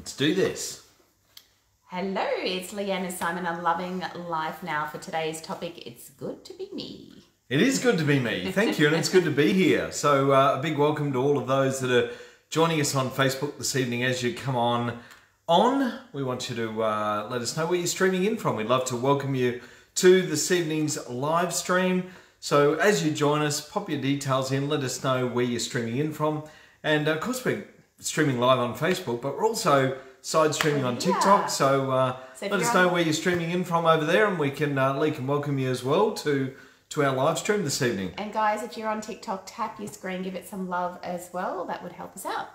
Let's do this. Hello, it's Leanne Simon on Loving Life Now. For today's topic, it's good to be me. It is good to be me. Thank you, and it's good to be here. So a big welcome to all of those that are joining us on Facebook this evening. As you come on, we want you to let us know where you're streaming in from. We'd love to welcome you to this evening's live stream. So as you join us, pop your details in, let us know where you're streaming in from. And of course, we're streaming live on Facebook, but we're also side streaming on TikTok. So let us know where you're streaming in from over there, and we can welcome you as well to our live stream this evening. And guys, if you're on TikTok, tap your screen, give it some love as well. That would help us out.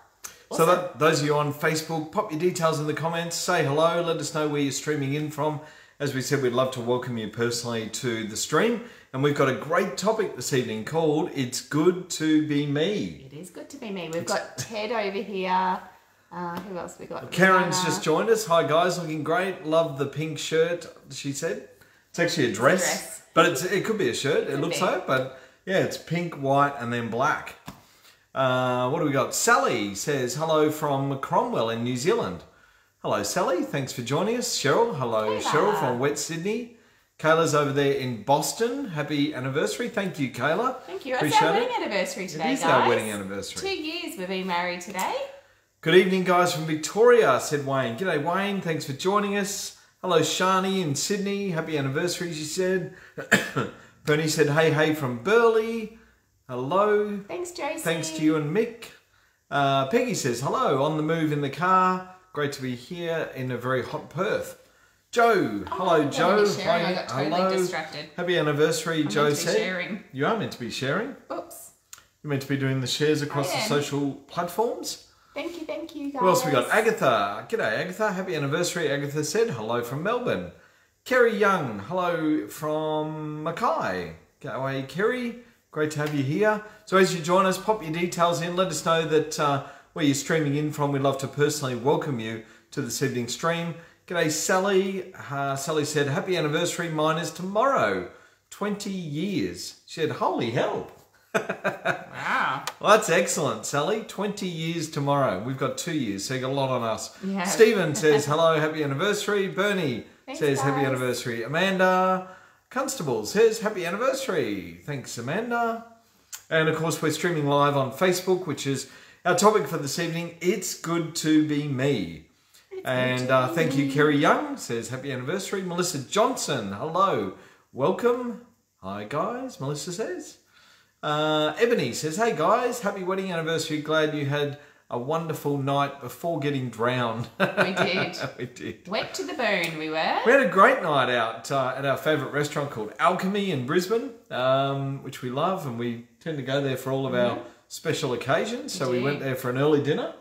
Awesome. So those of you on Facebook, pop your details in the comments, say hello, let us know where you're streaming in from. As we said, we'd love to welcome you personally to the stream. And we've got a great topic this evening called It's Good to Be Me. It is good to be me. We've got Ted over here. Who else we got? Karen's just joined us. Hi guys, looking great. Love the pink shirt, she said. It's actually a dress. But it could be a shirt, it looks like. But yeah, it's pink, white, and then black. What do we got? Sally says, hello from Cromwell in New Zealand. Hello, Sally. Thanks for joining us. Cheryl. Hello, Cheryl from West Sydney. Kayla's over there in Boston. Happy anniversary. Thank you, Kayla. Thank you. It's our wedding anniversary today, guys. It is our wedding anniversary. 2 years we've been married today. Good evening, guys, from Victoria, said Wayne. G'day, Wayne. Thanks for joining us. Hello, Shani in Sydney. Happy anniversary, she said. Bernie said, hey, from Burleigh. Hello. Thanks, Josie. Thanks to you and Mick. Peggy says, hello, on the move in the car. Great to be here in a very hot Perth. Joe. Hello, Joe. I got totally distracted. Happy anniversary, Joe said. Sharing. You are meant to be sharing. Oops. You're meant to be doing the shares across the social platforms. Thank you, guys. Who else we got? Agatha. G'day, Agatha. Happy anniversary, Agatha said. Hello from Melbourne. Kerry Young. Hello from Mackay. Go away, Kerry. Great to have you here. So as you join us, pop your details in. Let us know that where you're streaming in from. We'd love to personally welcome you to this evening's stream. G'day, Sally. Sally said, happy anniversary. Mine is tomorrow. 20 years. She said, holy hell. Wow. Well, that's excellent, Sally. 20 years tomorrow. We've got 2 years, so you got a lot on us. Yeah. Stephen says, hello, happy anniversary. Bernie says, guys. happy anniversary. Amanda Constable says, happy anniversary. Thanks, Amanda. And, of course, we're streaming live on Facebook, which is our topic for this evening. It's good to be me. And thank you, Kerry Young says, happy anniversary. Melissa Johnson, hello. Welcome. Hi, guys, Melissa says. Ebony says, hey guys, happy wedding anniversary. Glad you had a wonderful night before getting drowned. We did. We did. Wet to the bone we were. We had a great night out at our favourite restaurant called Alchemy in Brisbane, which we love, and we tend to go there for all of our special occasions. So we went there for an early dinner.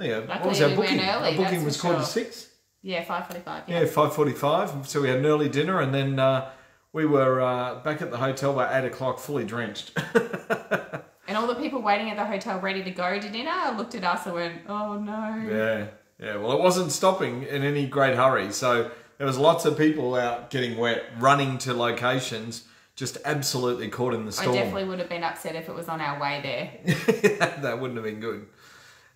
Yeah, what was our booking? Our booking was 5:45. Yeah, 5:45. Yeah, 5:45. So we had an early dinner, and then we were back at the hotel by 8 o'clock, fully drenched. And all the people waiting at the hotel ready to go to dinner looked at us and went, oh no. Yeah. Well, it wasn't stopping in any great hurry. So there was lots of people out getting wet, running to locations, just absolutely caught in the storm. I definitely would have been upset if it was on our way there. That wouldn't have been good.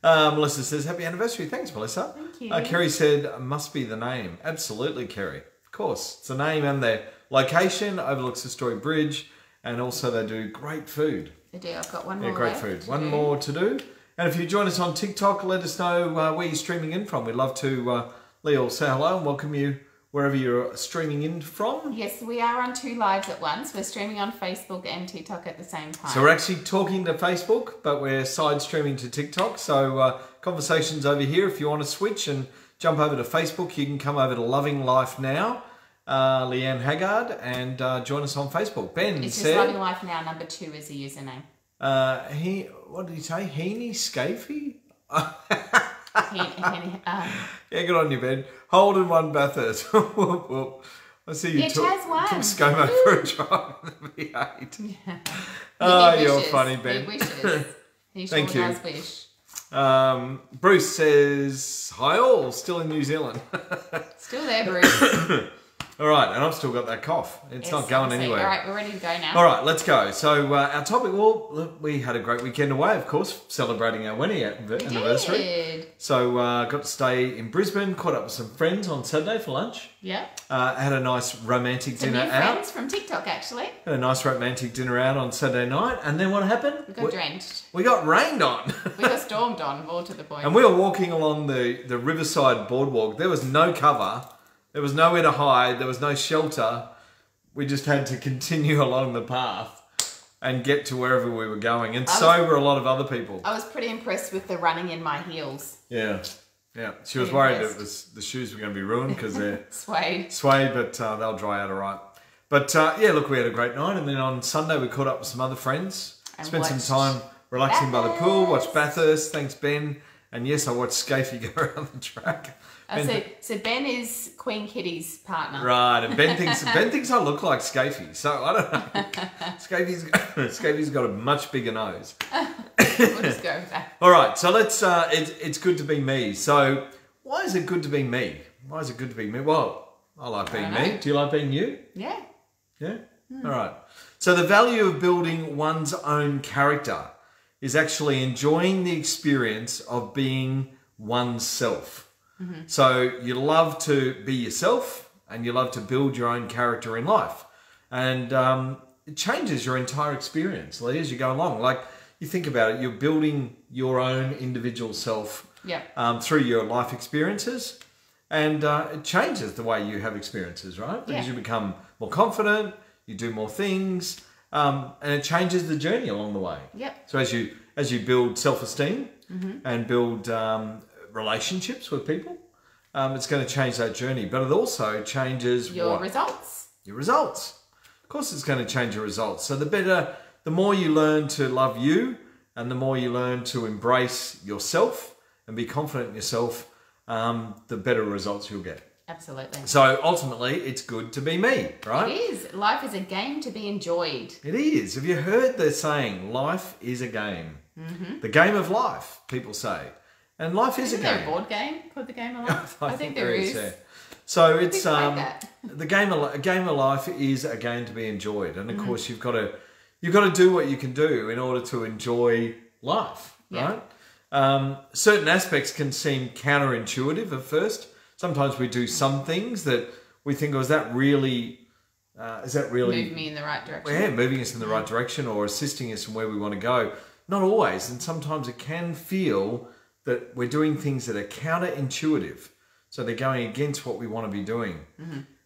Melissa says, happy anniversary. Thanks, Melissa. Thank you. Kerry said, must be the name. Absolutely, Kerry. Of course. It's the name and their location overlooks the Story Bridge, and also they do great food. They do. I've got one more. Yeah, great food. One more to do. And if you join us on TikTok, let us know where you're streaming in from. We'd love to, Leo, say hello and welcome you wherever you're streaming in from. Yes, we are on 2 lives at once. We're streaming on Facebook and TikTok at the same time. So we're actually talking to Facebook, but we're side streaming to TikTok. So conversations over here. If you want to switch and jump over to Facebook, you can come over to Loving Life Now, Leanne Haggard, and join us on Facebook. Ben it's said... just Loving Life Now, number 2 is the username. What did he say? Heaney Scafey? Yeah, good on you, Ben. Holden won Bathurst. I see you took ScoMo for a drive in the V8. Yeah. Oh, you're funny, Ben. He wishes. He sure Thank you. does wish. Bruce says, hi all, still in New Zealand. Still there, Bruce. All right, and I've still got that cough. It's not going anywhere. All right, we're ready to go now. All right, let's go. So our topic, well, look, we had a great weekend away, of course, celebrating our wedding anniversary. Did. So got to stay in Brisbane, caught up with some friends on Saturday for lunch. Yeah. Had a nice romantic dinner new out. friends from TikTok, actually. Had a nice romantic dinner out on Saturday night. And then what happened? We got drenched. We got rained on. We got stormed on, more to the point. And we were walking along the riverside boardwalk. There was no cover. There was nowhere to hide. There was no shelter. We just had to continue along the path and get to wherever we were going. And so were a lot of other people. I was pretty impressed with the running in my heels. Yeah. Yeah. She was worried that the shoes were going to be ruined because they're suede, but they'll dry out all right. But yeah, look, we had a great night. And then on Sunday, we caught up with some other friends. And spent some time relaxing by the pool, watched Bathurst. Thanks, Ben. And yes, I watched Scafey go around the track. So Ben is Queen Kitty's partner. Right, and Ben thinks I look like Scafey. So I don't know. Scafey's got a much bigger nose. We'll just go with that. All right, so let's. It's good to be me. So why is it good to be me? Why is it good to be me? Well, I like being me. Do you like being you? Yeah. Yeah. All right. So the value of building one's own character is actually enjoying the experience of being oneself. So you love to be yourself and you love to build your own character in life. And it changes your entire experience, Lee, as you go along. Like, you think about it, you're building your own individual self through your life experiences. And it changes the way you have experiences, right? Because you become more confident, you do more things, and it changes the journey along the way. Yep. So as you build self-esteem and build relationships with people, it's going to change that journey. But it also changes your results. Your results. Of course, it's going to change your results. So the more you learn to love you, and the more you learn to embrace yourself and be confident in yourself, the better results you'll get. Absolutely. So ultimately, it's good to be me, right? It is. Life is a game to be enjoyed. It is. Have you heard the saying, life is a game? The game of life, people say. And life is a game. Isn't there a board game called the Game of Life? I think there is. Yeah. So it's the game of life is a game to be enjoyed, and of course you've got to do what you can do in order to enjoy life, right? Certain aspects can seem counterintuitive at first. Sometimes we do some things that we think, is that really move me in the right direction? Yeah, moving us in the right direction or assisting us in where we want to go. Not always, and sometimes it can feel that we're doing things that are counterintuitive. So they're going against what we want to be doing.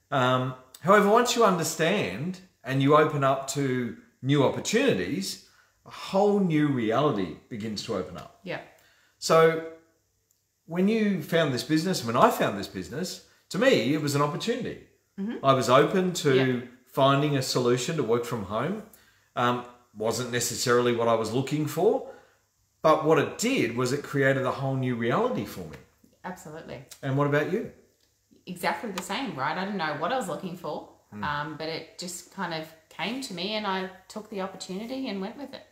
However, once you understand and you open up to new opportunities, a whole new reality begins to open up. Yeah. So when you found this business, when I found this business, to me, it was an opportunity. I was open to finding a solution to work from home. Wasn't necessarily what I was looking for. But what it did was it created a whole new reality for me. Absolutely. And what about you? Exactly the same, right? I didn't know what I was looking for, but it just kind of came to me and I took the opportunity and went with it.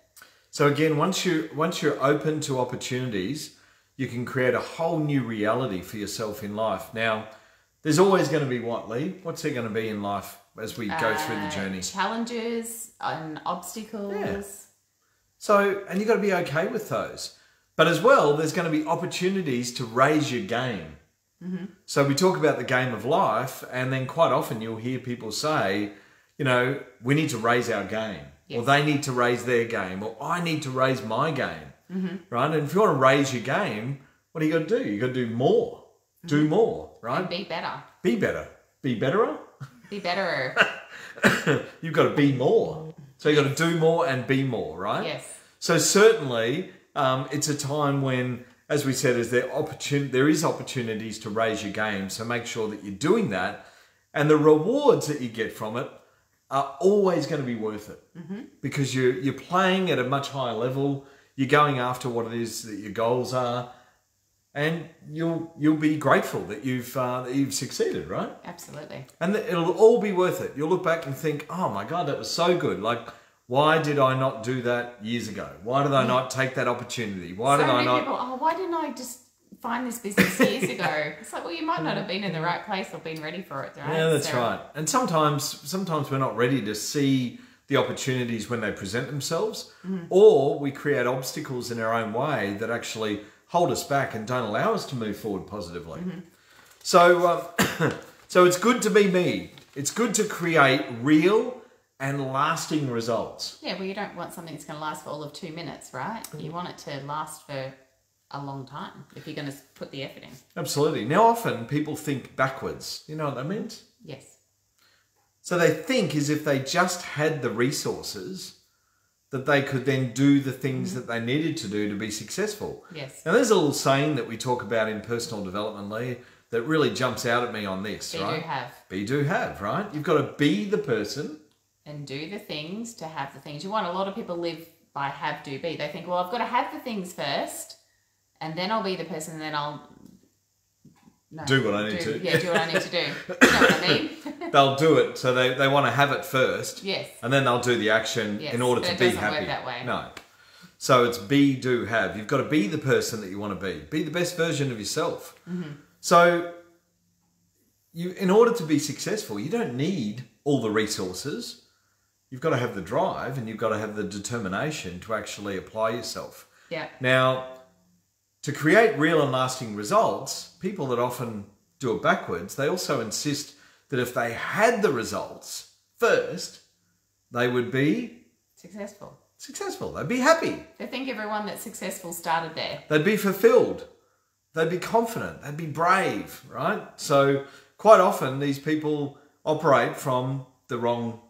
So again, once you're open to opportunities, you can create a whole new reality for yourself in life. Now, there's always going to be what, Lee? What's there going to be in life as we go through the journey? Challenges and obstacles. Yeah. So, and you've got to be okay with those. But as well, there's going to be opportunities to raise your game. So we talk about the game of life, and then quite often you'll hear people say, we need to raise our game. Yes. Or they need to raise their game. Or I need to raise my game. Right? And if you want to raise your game, what do you got to do? You've got to do more. Do more, right? And be better. Be better. Be betterer? Be betterer. You've got to be more. So you've got to do more and be more, right? Yes. So certainly, it's a time when, as we said, there is opportunities to raise your game. So make sure that you're doing that, and the rewards that you get from it are always going to be worth it because you're playing at a much higher level. You're going after what it is that your goals are, and you'll be grateful that you've succeeded, right? Absolutely. And it'll all be worth it. You'll look back and think, oh my God, that was so good. Like, why did I not do that years ago? Why did I not take that opportunity? Why did I not? People, why didn't I just find this business years ago. It's like, well, you might not have been in the right place or been ready for it, right? Yeah, that's right. And sometimes we're not ready to see the opportunities when they present themselves, or we create obstacles in our own way that actually hold us back and don't allow us to move forward positively. So, so it's good to be me. It's good to create real and lasting results. Yeah, well, you don't want something that's going to last for all of 2 minutes, right? You want it to last for a long time if you're going to put the effort in. Absolutely. Now, often people think backwards. You know what that means? Yes. So they think as if they just had the resources that they could then do the things that they needed to do to be successful. Yes. Now, there's a little saying that we talk about in personal development, Lee, that really jumps out at me on this, Be, right? do, have. Be, do, have, right? You've got to be the person. And do the things to have the things you want. A lot of people live by have, do, be. They think, well, I've got to have the things first, and then I'll be the person, and then I'll do what I need to. Yeah, do what I need to do. You know what I mean? They'll do it, so they want to have it first. Yes. And then they'll do the action in order to be happy. It doesn't work that way. No. So it's be, do, have. You've got to be the person that you want to be. Be the best version of yourself. So in order to be successful, you don't need all the resources. You've got to have the drive and you've got to have the determination to actually apply yourself. Yeah. Now, to create real and lasting results, people that often do it backwards, they also insist that if they had the results first, they would be successful. They'd be happy. They think everyone that's successful started there. They'd be fulfilled. They'd be confident. They'd be brave, right? So quite often these people operate from the wrong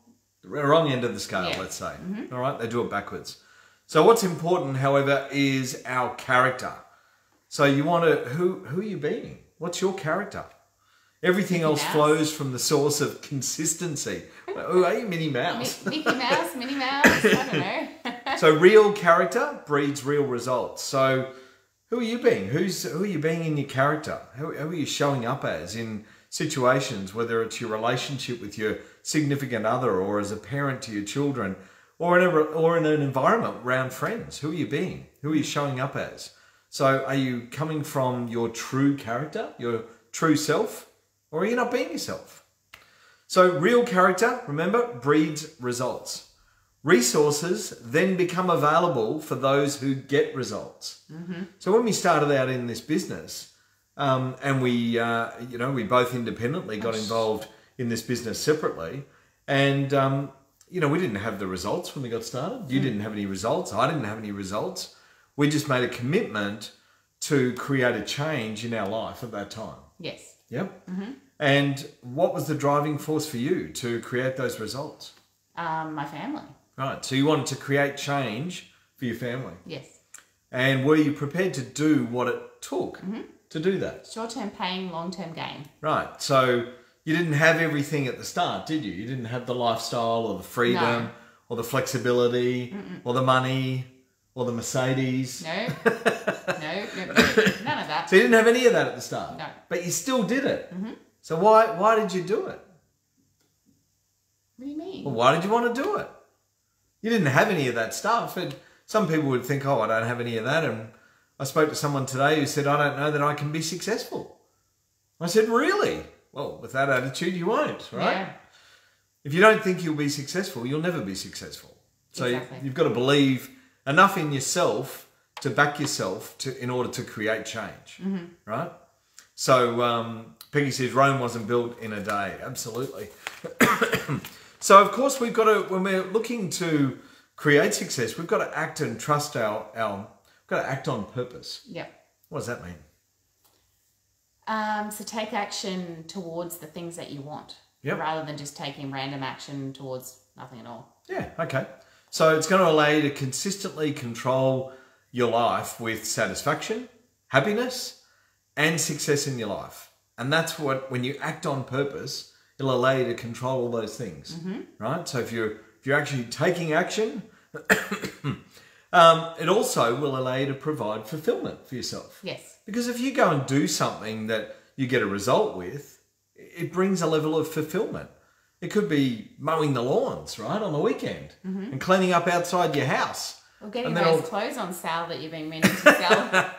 end of the scale, let's say. All right, they do it backwards. So what's important, however, is our character. So you want to, who are you being? What's your character? Everything else flows from the source of consistency. Who are you, Minnie Mouse? Mickey Mouse, Minnie Mouse, I don't know. So real character breeds real results. So who are you being? Who are you being in your character? How are you showing up as in situations, whether it's your relationship with your significant other or as a parent to your children or in an environment around friends? Who are you being? Who are you showing up as? So are you coming from your true character, your true self, or are you not being yourself? So real character, remember, breeds results. Resources then become available for those who get results. So when we started out in this business, and we both independently got involved in this business separately, and we didn't have the results when we got started. You didn't have any results. I didn't have any results. We just made a commitment to create a change in our life at that time. Yes. Yep. And what was the driving force for you to create those results? My family. Right. So you wanted to create change for your family. Yes. And were you prepared to do what it took to do that? Short-term pain, long-term gain. Right. So you didn't have everything at the start, did you? You didn't have the lifestyle or the freedom or the flexibility or the money or the Mercedes. No. None of that. So you didn't have any of that at the start. No. But you still did it. So why did you do it? What do you mean? Well, why did you want to do it? You didn't have any of that stuff. And some people would think, oh, I don't have any of that. And I spoke to someone today who said, I don't know that I can be successful. I said, really? Well, with that attitude, you won't, right? Yeah. If you don't think you'll be successful, you'll never be successful. So Exactly. you've got to believe enough in yourself to back yourself in order to create change, right? So Peggy says Rome wasn't built in a day. Absolutely. So of course we've got to, when we're looking to create success, we've got to act and trust we've got to act on purpose. Yep. What does that mean? So take action towards the things that you want, rather than just taking random action towards nothing at all. Yeah, okay. So it's going to allow you to consistently control your life with satisfaction, happiness, and success in your life. And that's what, when you act on purpose, it'll allow you to control all those things, right? So if you're actually taking action, it also will allow you to provide fulfillment for yourself. Yes. Because if you go and do something that you get a result with, it brings a level of fulfillment. It could be mowing the lawns, right, on the weekend and cleaning up outside your house. Or getting those clothes on sale that you've been meaning to sell.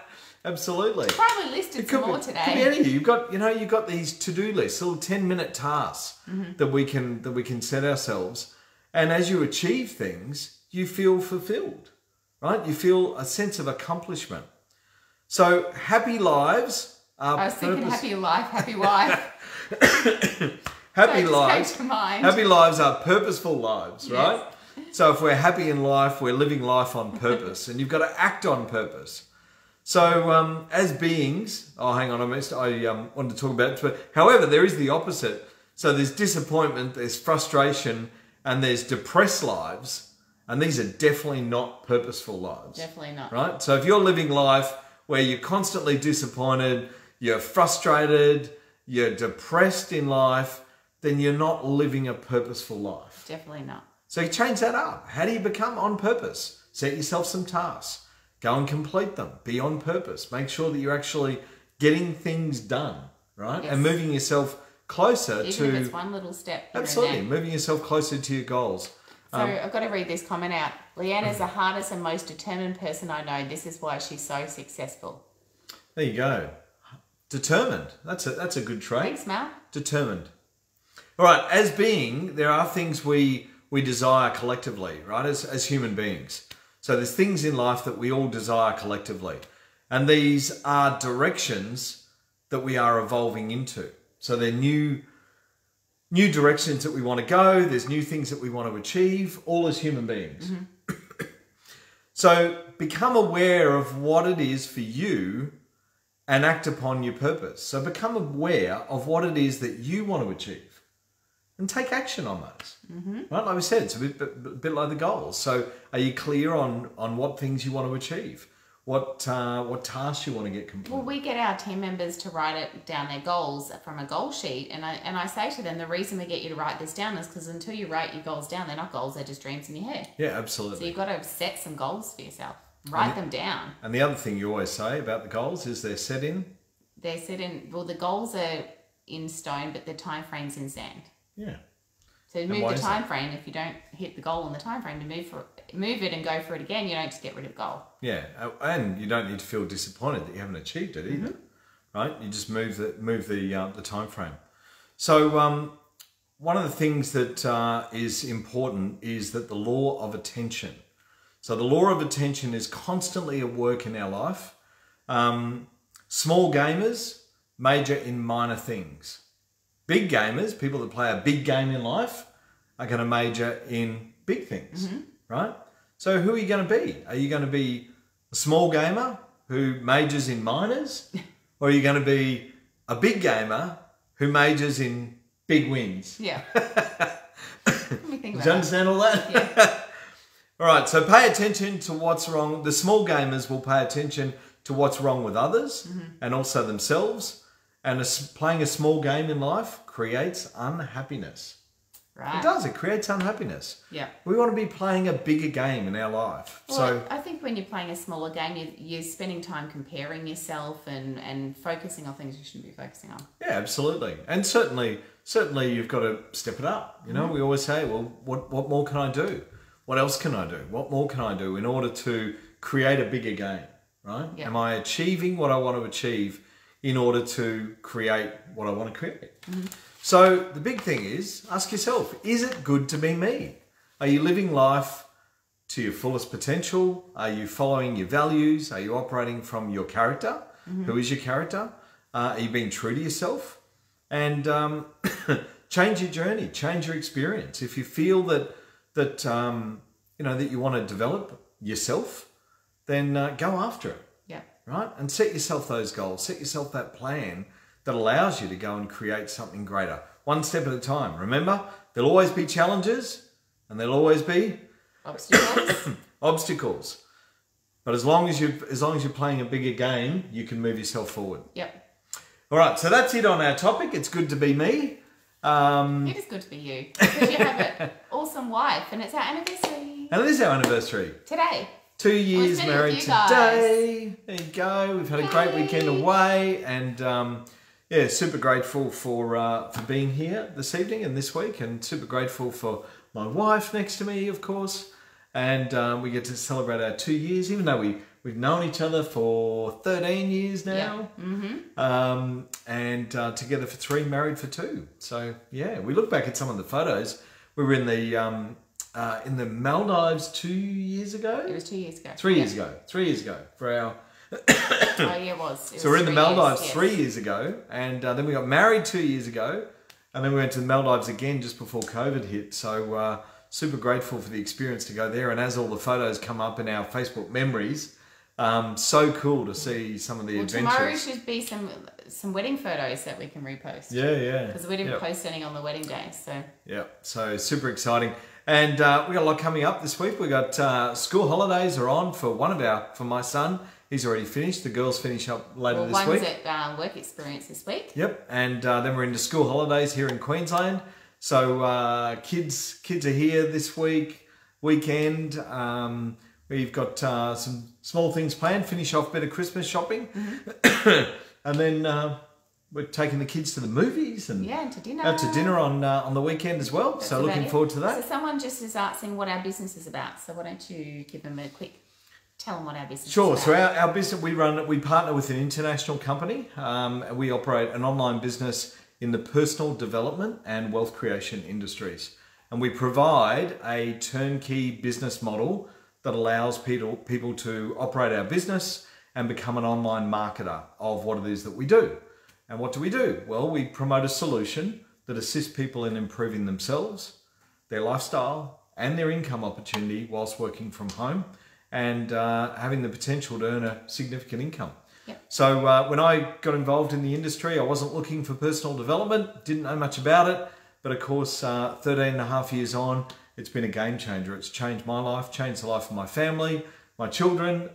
Absolutely. Probably listed some more today. Could be any of you. You've got these to-do lists, little 10-minute tasks that we can set ourselves. And as you achieve things, you feel fulfilled, right? You feel a sense of accomplishment. So happy lives are I was thinking happy life, happy wife. Happy lives are purposeful lives, right? Yes. So if we're happy in life, we're living life on purpose, and you've got to act on purpose. So as beings, hang on, I wanted to talk about it, but however, there is the opposite. So there's disappointment, there's frustration, and there's depressed lives, and these are definitely not purposeful lives. Definitely not. Right? So if you're living life where you're constantly disappointed, you're frustrated, you're depressed in life, then you're not living a purposeful life. Definitely not. So you change that up. How do you become on purpose? Set yourself some tasks. Go and complete them. Be on purpose. Make sure that you're actually getting things done, right? Yes. And moving yourself closer to... Even if it's one little step. Absolutely. Moving yourself closer to your goals. So I've got to read this comment out. Leanne is the hardest and most determined person I know. This is why she's so successful. There you go. Determined. That's a good trait. Thanks, Mel. Determined. All right. As being, there are things we desire collectively, right? As human beings. So there's things in life that we all desire collectively. And these are directions that we are evolving into. So they're new directions that we want to go. There's new things that we want to achieve, all as human beings. Mm-hmm. So become aware of what it is for you and act upon your purpose. So become aware of what it is that you want to achieve and take action on those. Mm-hmm. Right? Like we said, it's a bit like the goals. So are you clear on what things you want to achieve? What tasks you want to get completed? Well, we get our team members to write it down their goals from a goal sheet, and I say to them, the reason we get you to write this down is because until you write your goals down, they're not goals, they're just dreams in your head. Yeah, absolutely. So you've got to set some goals for yourself. Write them down. And the other thing you always say about the goals is they're set in? Well, the goals are in stone, but the time frame's in sand. Yeah. So move the time frame. If you don't hit the goal in the time frame, to move it and go for it again, you don't just get rid of the goal. Yeah, and you don't need to feel disappointed that you haven't achieved it either, right? You just move the time frame. So one of the things that is important is that the law of attention. So the law of attention is constantly at work in our life. Small gamers major in minor things. Big gamers, people that play a big game in life, are going to major in big things, right? So who are you going to be? Are you going to be a small gamer who majors in minors? Or are you going to be a big gamer who majors in big wins? Yeah. Did you understand all that? Yeah. All right, so pay attention to what's wrong. The small gamers will pay attention to what's wrong with others and also themselves. And playing a small game in life creates unhappiness. Right. It does. It creates unhappiness. Yeah. We want to be playing a bigger game in our life. Well, so I think when you're playing a smaller game, you're spending time comparing yourself and focusing on things you shouldn't be focusing on. yeah, absolutely. And certainly you've got to step it up. You know, we always say, well, what more can I do? What else can I do? What more can I do in order to create a bigger game, right? Yeah. Am I achieving what I want to achieve in order to create what I want to create? So the big thing is, ask yourself, is it good to be me? Are you living life to your fullest potential? Are you following your values? Are you operating from your character? Who is your character? Are you being true to yourself? And change your journey, change your experience. If you feel that you want to develop yourself, then go after it. Yeah. Right? And set yourself those goals. Set yourself that plan that allows you to go and create something greater. One step at a time. Remember, there'll always be challenges and there'll always be obstacles. But as long as you're playing a bigger game, you can move yourself forward. Yep. All right, so that's it on our topic. It's good to be me. It is good to be you. Because you have an awesome wife and it's our anniversary. And it is our anniversary. Today. 2 years married today. There you go. We've had a great weekend away, and super grateful for being here this evening and this week, and super grateful for my wife next to me, of course. And we get to celebrate our 2 years, even though we We've known each other for 13 years now. And together for 3, married for 2. So yeah, we look back at some of the photos. We were in the Maldives 2 years ago. It was 2 years ago. 3 years ago. 3 years ago for our... Oh yeah, it was. So we're in the Maldives 3 years ago, and then we got married 2 years ago, and then we went to the Maldives again just before COVID hit. So super grateful for the experience to go there. And as all the photos come up in our Facebook memories, so cool to see some of the adventures. Tomorrow should be some wedding photos that we can repost. Yeah. Because we didn't post any on the wedding day, so. Yeah, so super exciting. And we got a lot coming up this week. We got school holidays are on for for my son. He's already finished. The girls finish up later this week. One's at work experience this week. Yep, and then we're into school holidays here in Queensland. So kids are here this weekend. We've got some small things planned. Finish off a bit of Christmas shopping, and then we're taking the kids to the movies and to dinner. Out to dinner on the weekend as well. So looking forward to that. So someone just is asking what our business is about. So why don't you give them a quick. Tell them what our business is about. So our business, we partner with an international company. We operate an online business in the personal development and wealth creation industries. And we provide a turnkey business model that allows people to operate our business and become an online marketer of what it is that we do. And what do we do? Well, we promote a solution that assists people in improving themselves, their lifestyle, and their income opportunity whilst working from home, and having the potential to earn a significant income. Yep. So when I got involved in the industry, I wasn't looking for personal development, didn't know much about it, but of course 13 and a half years on, it's been a game changer. It's changed my life, changed the life of my family, my children,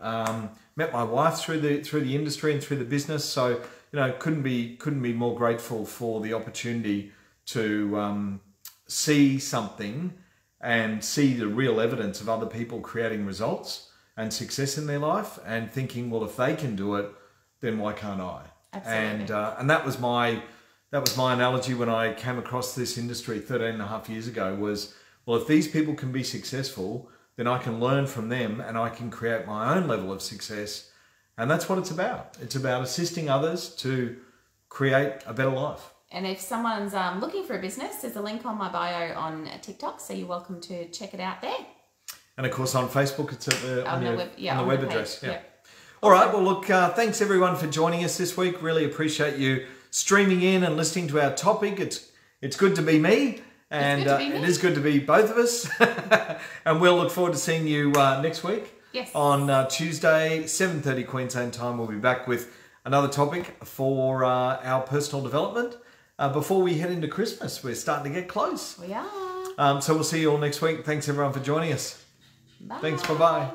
met my wife through the industry and through the business. So couldn't be more grateful for the opportunity to see something and see the real evidence of other people creating results and success in their life, and thinking, well, if they can do it, then why can't I? Absolutely. And that was my analogy when I came across this industry 13 and a half years ago was, well, if these people can be successful, then I can learn from them and I can create my own level of success. And that's what it's about. It's about assisting others to create a better life. And if someone's looking for a business, there's a link on my bio on TikTok, so you're welcome to check it out there. And of course on Facebook, it's on the web address. Yeah. Yep. All right. Well, look, thanks everyone for joining us this week. Really appreciate you streaming in and listening to our topic. It's good to be me, and it is good to be both of us. And we'll look forward to seeing you next week. Yes. On Tuesday, 7:30 Queensland time, we'll be back with another topic for our personal development. Before we head into Christmas, we're starting to get close. We are. So we'll see you all next week. Thanks everyone for joining us. Bye. Thanks. Bye-bye.